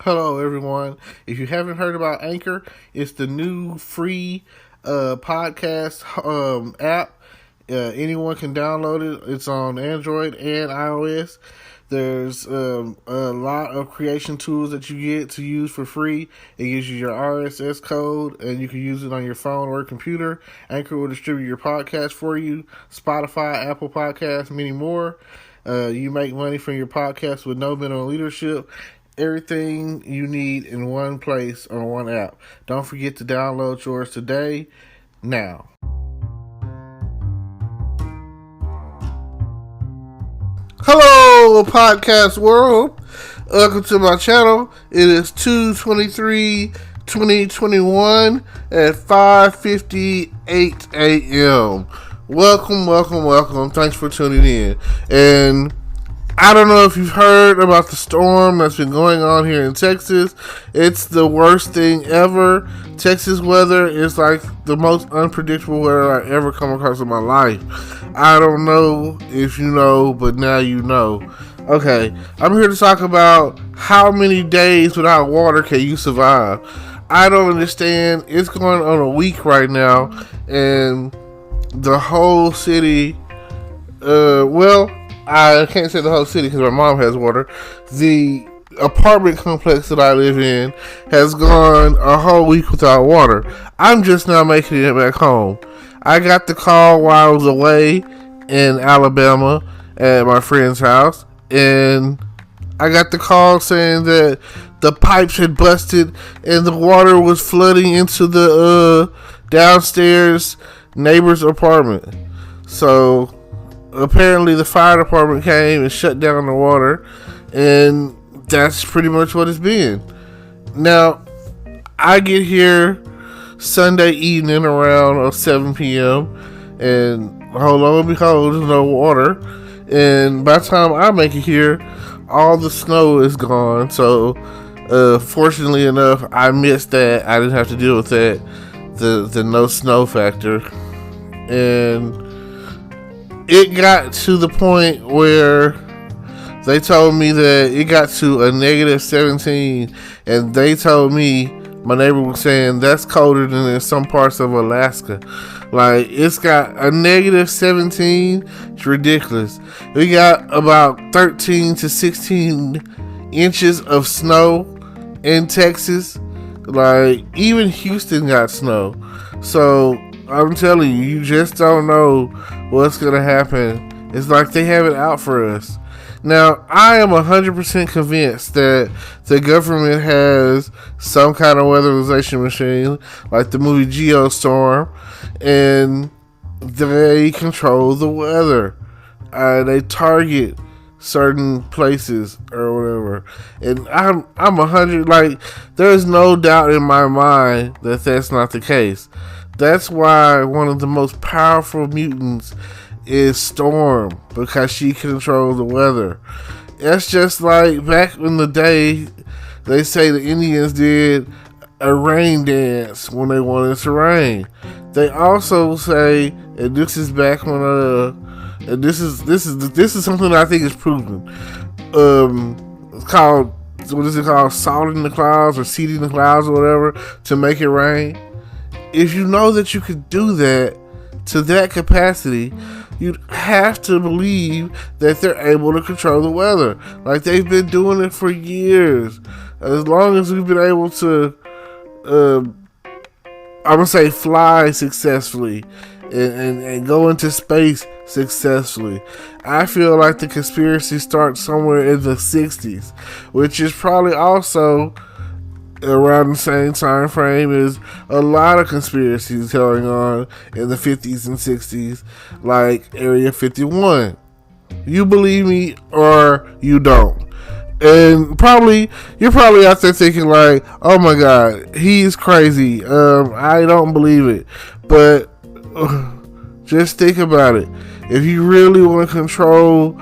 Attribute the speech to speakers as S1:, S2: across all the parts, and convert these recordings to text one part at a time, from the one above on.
S1: Hello, everyone. If you haven't heard about Anchor, it's the new free podcast app. Anyone can download it. It's on Android and iOS. There's a lot of creation tools that you get to use for free. It gives you your RSS code, and you can use it on your phone or computer. Anchor will distribute your podcast for you. Spotify, Apple Podcasts, many more. You make money from your podcast with no minimum leadership. Everything you need in one place on one app. Don't forget to download yours today, now. Hello, podcast world. Welcome to my channel. It is 2/23/2021 at 5:58 a.m. Welcome. Thanks for tuning in. And I don't know if you've heard about the storm that's been going on here in Texas. It's the worst thing ever. Texas weather is like the most unpredictable weather I ever come across in my life. I don't know if you know, but now you know. Okay, I'm here to talk about how many days without water can you survive. I don't understand. It's going on a week right now, and the whole city, I can't say the whole city because my mom has water. The apartment complex that I live in has gone a whole week without water. I'm just now making it back home. I got the call while I was away in Alabama at my friend's house, and I got the call saying that the pipes had busted and the water was flooding into the downstairs neighbor's apartment. So apparently the fire department came and shut down the water, and that's pretty much what it's been. Now, I get here Sunday evening around 7 p.m. and lo and behold, there's no water. And by the time I make it here, all the snow is gone. So, fortunately enough, I missed that. I didn't have to deal with that, the no snow factor. And it got to the point where they told me that it got to a negative 17, and they told me, my neighbor was saying, that's colder than in some parts of Alaska. Like, it's got a negative 17. It's ridiculous. We got about 13 to 16 inches of snow in Texas. Like, even Houston got snow. So I'm telling you, you just don't know what's going to happen. It's like they have it out for us. Now, I am 100% convinced that the government has some kind of weatherization machine, like the movie Geostorm, and they control the weather. They target certain places or whatever. And I'm 100, like, there's no doubt in my mind that that's not the case. That's why one of the most powerful mutants is Storm, because she controls the weather. That's just like back in the day, they say the Indians did a rain dance when they wanted to rain. They also say, and this is back when and this is something that I think is proven. It's called, what is it called, salting the clouds or seeding the clouds or whatever to make it rain. If you know that you could do that to that capacity, you'd have to believe that they're able to control the weather. Like, they've been doing it for years. As long as we've been able to, fly successfully and go into space successfully. I feel like the conspiracy starts somewhere in the 60s, which is probably also around the same time frame as a lot of conspiracies going on in the 50s and 60s, like Area 51. You believe me or you don't. And you're probably out there thinking like, oh my god, he's crazy. I don't believe it. But just think about it. If you really want to control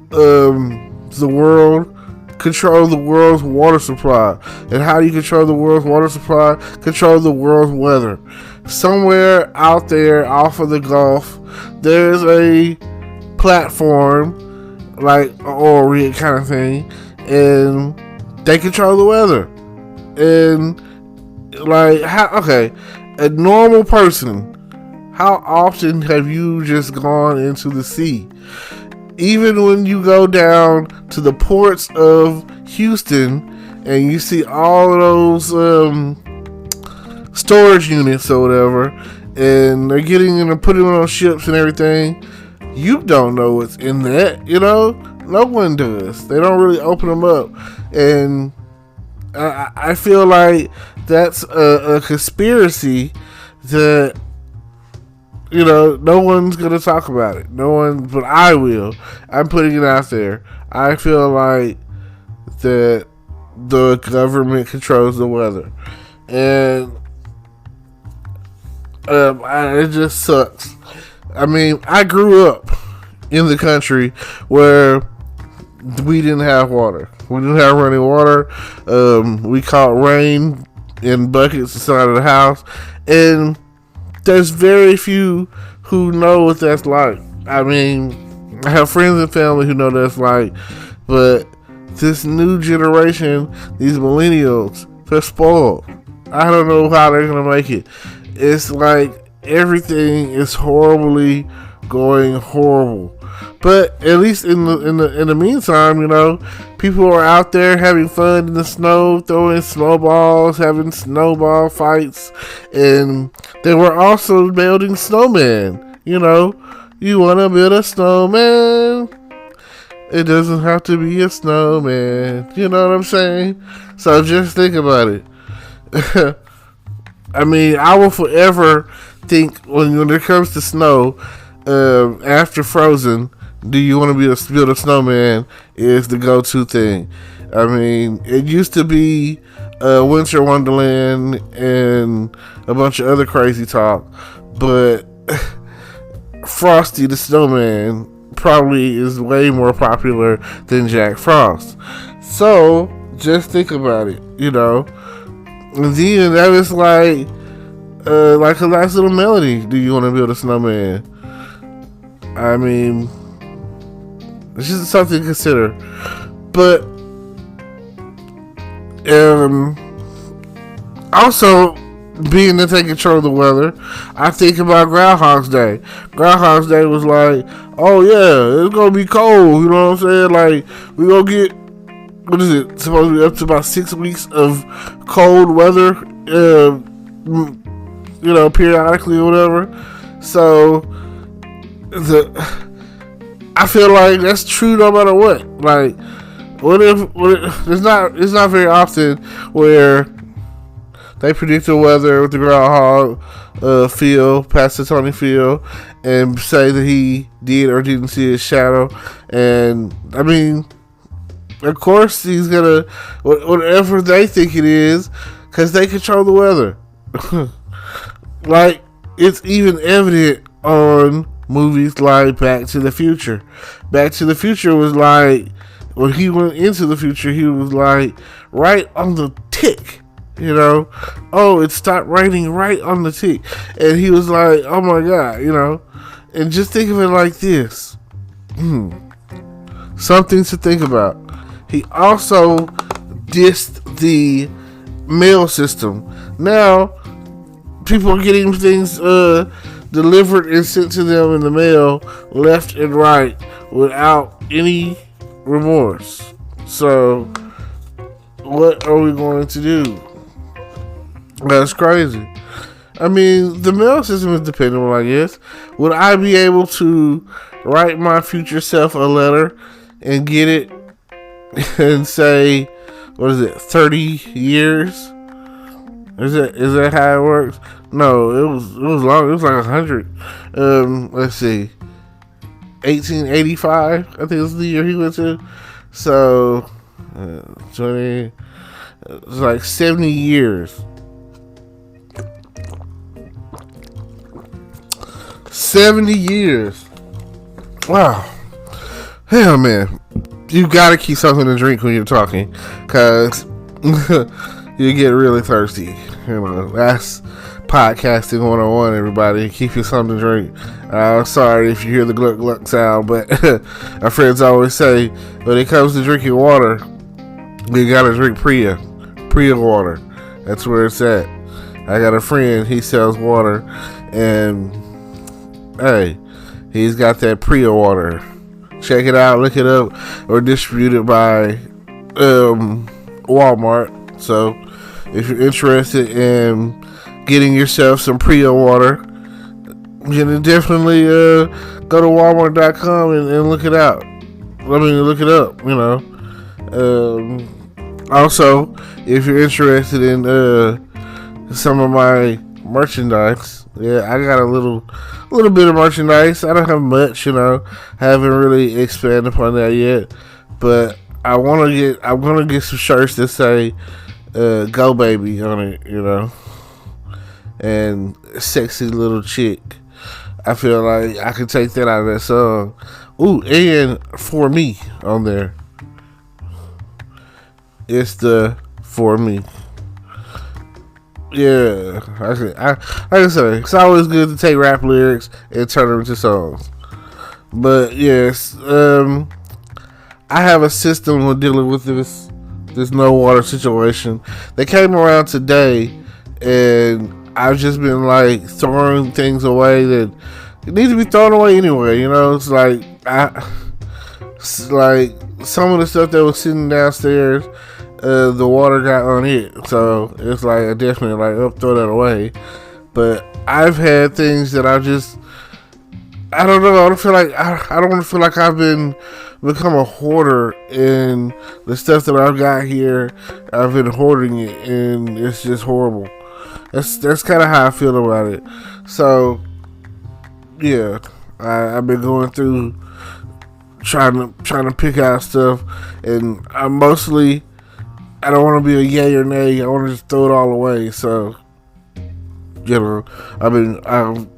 S1: the world, control the world's water supply. And how do you control the world's water supply? Control the world's weather. Somewhere out there off of the Gulf, there's a platform, like an oil rig kind of thing, and They control the weather. And like, a normal person, how often have you just gone into the sea? Even when you go down to the ports of Houston and you see all of those storage units or whatever, and they're getting and they're putting them on ships and everything, you don't know what's in that, No one does. They don't really open them up. And I feel like that's a conspiracy that, no one's going to talk about it. No one, but I will. I'm putting it out there. I feel like that the government controls the weather. And it just sucks. I mean, I grew up in the country where we didn't have water. We didn't have running water. We caught rain in buckets inside of the house. And there's very few who know what that's like. I mean, I have friends and family who know what that's like. But this new generation, these millennials, they're spoiled. I don't know how they're going to make it. It's like everything is horribly going horrible. But at least in the meantime, people are out there having fun in the snow, throwing snowballs, having snowball fights, and they were also building snowmen. You want to build a snowman? It doesn't have to be a snowman. You know what I'm saying? So just think about it. I mean, I will forever think when it comes to snow, after Frozen, do you want to build a snowman is the go-to thing. I mean, it used to be Winter Wonderland and a bunch of other crazy talk, but Frosty the Snowman probably is way more popular than Jack Frost. So just think about it, And then that was like a nice little melody. Do you want to build a snowman? I mean, it's just something to consider. But also, being that they control the weather, I think about Groundhog's Day. Groundhog's Day was like, oh yeah, it's gonna be cold. You know what I'm saying? Like, we gonna get, what is it? Supposed to be up to about 6 weeks of cold weather, periodically or whatever. So I feel like that's true no matter what. Like, what if it's not very often where they predict the weather with the groundhog Pastor Tony Field, and say that he did or didn't see his shadow. And I mean, of course he's gonna whatever they think it is, because they control the weather. Like, it's even evident on movies like Back to the Future. Back to the Future was like, when he went into the future, he was like right on the tick. Oh, it stopped raining right on the tick. And he was like, oh my God, And just think of it like this. Something to think about. He also dissed the mail system. Now, people are getting things delivered and sent to them in the mail left and right without any remorse. So, what are we going to do? That's crazy. I mean, the mail system is dependable, I guess. Would I be able to write my future self a letter and get it and say, what is it, 30 years? Is that how it works? No, it was long. It was like 100. Let's see, 1885. I think was the year he went to. So 20. It's like 70 years. 70 years. Wow. Hell, man. You gotta keep something to drink when you're talking, cause you get really thirsty. That's podcasting 101, everybody. Keep you something to drink. Sorry if you hear the gluck gluck sound, but our friends always say when it comes to drinking water, You gotta drink Priya water. That's where it's at. I got a friend, he sells water, and hey, he's got that Priya water. Check it out, look it up, or distributed by Walmart. So if you're interested in getting yourself some Priya water, you can definitely go to Walmart.com and look it out. Look it up, you know. Also, if you're interested in some of my merchandise, yeah, I got a little bit of merchandise. I don't have much, you know. I haven't really expanded upon that yet, but I'm gonna get some shirts that say "Go Baby" on it, you know, and "Sexy Little Chick." I feel like I could take that out of that song. Ooh, and "For Me" on there. It's the "For Me." Yeah, like I say, it's always good to take rap lyrics and turn them into songs. But yes, I have a system with dealing with this no water situation. They came around today, and I've just been like throwing things away that need to be thrown away anyway. You know, it's like some of the stuff that was sitting downstairs. The water got on it, so it's like I definitely throw that away. But I've had things that I don't know. I don't feel like I don't want to feel like I've become a hoarder, and the stuff that I've got here, I've been hoarding it, and it's just horrible. That's kind of how I feel about it. So yeah, I've been going through trying to pick out stuff, and I don't want to be a yay or nay. I want to just throw it all away. So, you know,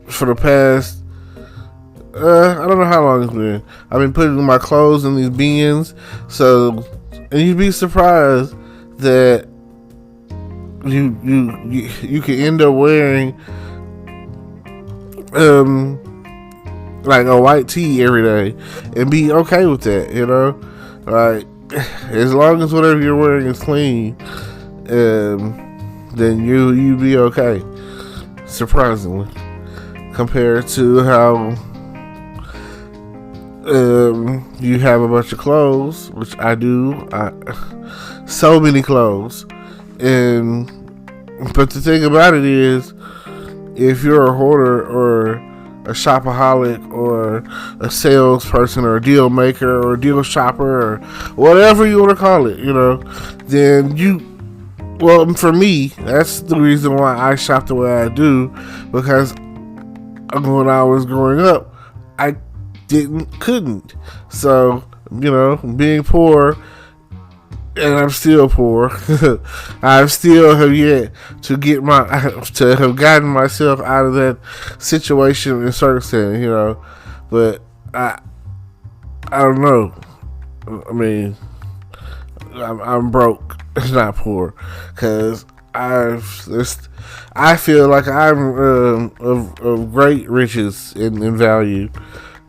S1: for the past, I don't know how long it's been. I've been putting my clothes in these bins. So, and you'd be surprised that you can end up wearing, like a white tee every day and be okay with that, you know? Like, as long as whatever you're wearing is clean, then you be okay. Surprisingly, compared to how you have a bunch of clothes, which I do. So many clothes, but the thing about it is, if you're a hoarder or a shopaholic or a salesperson or a deal maker or a deal shopper or whatever you want to call it, you know, then for me, that's the reason why I shop the way I do, because when I was growing up, I couldn't. So, you know, being poor, and I'm still poor. I still have yet to have gotten myself out of that situation and circumstance, you know. But I don't know. I mean, I'm broke, not poor, because I feel like I'm of great riches in value.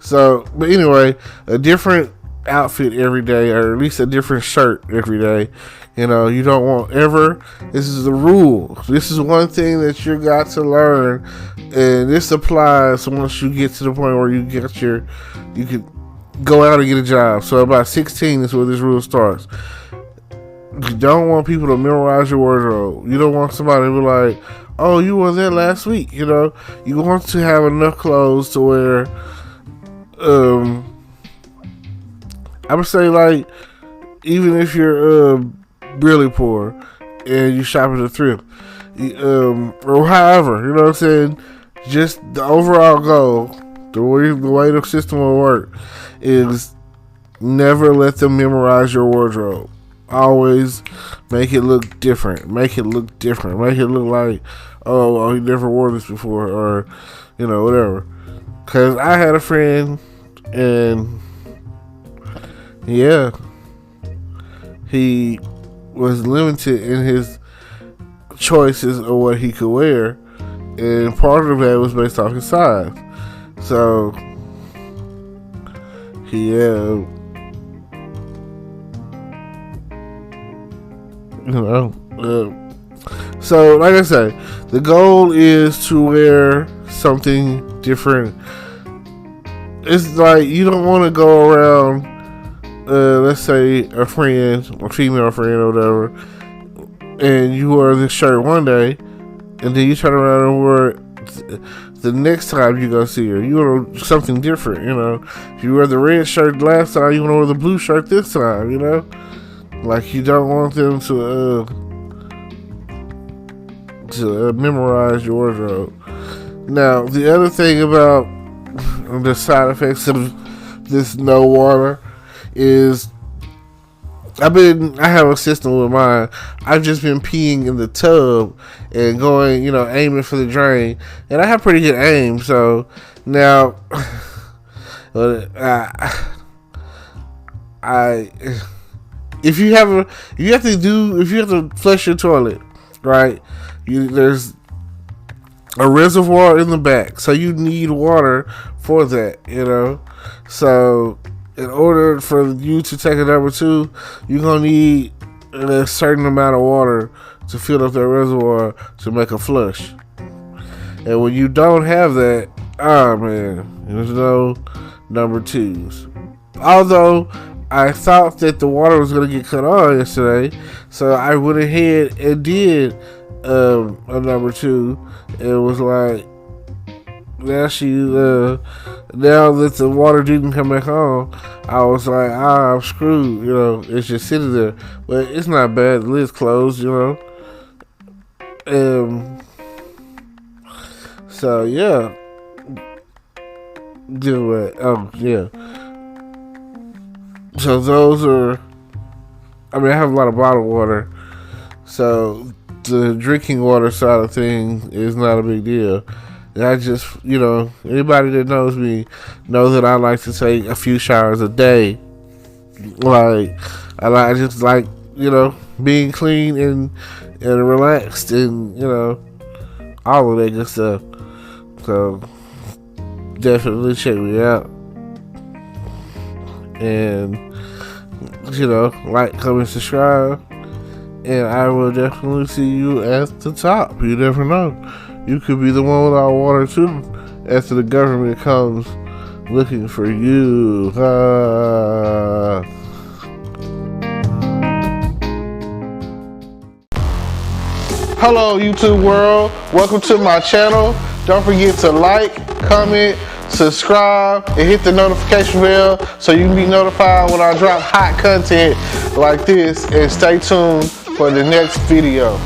S1: So, but anyway, a different outfit every day, or at least a different shirt every day. You know, you don't want ever. This is the rule. This is one thing that you got to learn, and this applies once you get to the point where you can go out and get a job. So about 16 is where this rule starts. You don't want people to memorize your wardrobe. You don't want somebody to be like, "Oh, you wore that last week." You know, you want to have enough clothes to wear. I would say, like, even if you're really poor and you shop at a thrift, or however, you know what I'm saying, just the overall goal, the way the system will work is never let them memorize your wardrobe. Always make it look different. Make it look like, oh, well, he never wore this before, or, you know, whatever. Because I had a friend, and yeah, he was limited in his choices of what he could wear, and part of that was based off his size. So you know. So, like I say, the goal is to wear something different. It's like you don't want to go around, let's say a friend, a female friend or whatever, and you wear this shirt one day, and then you turn around and wear it the next time you go see her. You want something different, you know. If you wear the red shirt last time, you want to wear the blue shirt this time, you know. Like you don't want them to memorize your wardrobe. Now, the other thing about the side effects of this no water is I have a system with mine. I've just been peeing in the tub and going, you know, aiming for the drain, and I have pretty good aim. So now, if you have to flush your toilet, right? There's a reservoir in the back, so you need water for that, you know. So in order for you to take a number two, you're gonna need a certain amount of water to fill up that reservoir to make a flush. And when you don't have that, oh man, there's no number twos. Although I thought that the water was gonna get cut on yesterday, so I went ahead and did a number two. It was like now that the water didn't come back on, I was like, I'm screwed, you know. It's just sitting there, but it's not bad. The lid's closed, you know. So yeah, do it. Yeah. So those are. I mean, I have a lot of bottled water, so the drinking water side of things is not a big deal. I just, you know, anybody that knows me knows that I like to take a few showers a day. Like, I just like, you know, being clean and relaxed and, you know, all of that good stuff. So, definitely check me out. And, you know, like, comment, subscribe. And I will definitely see you at the top. You never know. You could be the one without water too after the government comes looking for you. Hello, YouTube world. Welcome to my channel. Don't forget to like, comment, subscribe, and hit the notification bell so you can be notified when I drop hot content like this. And stay tuned for the next video.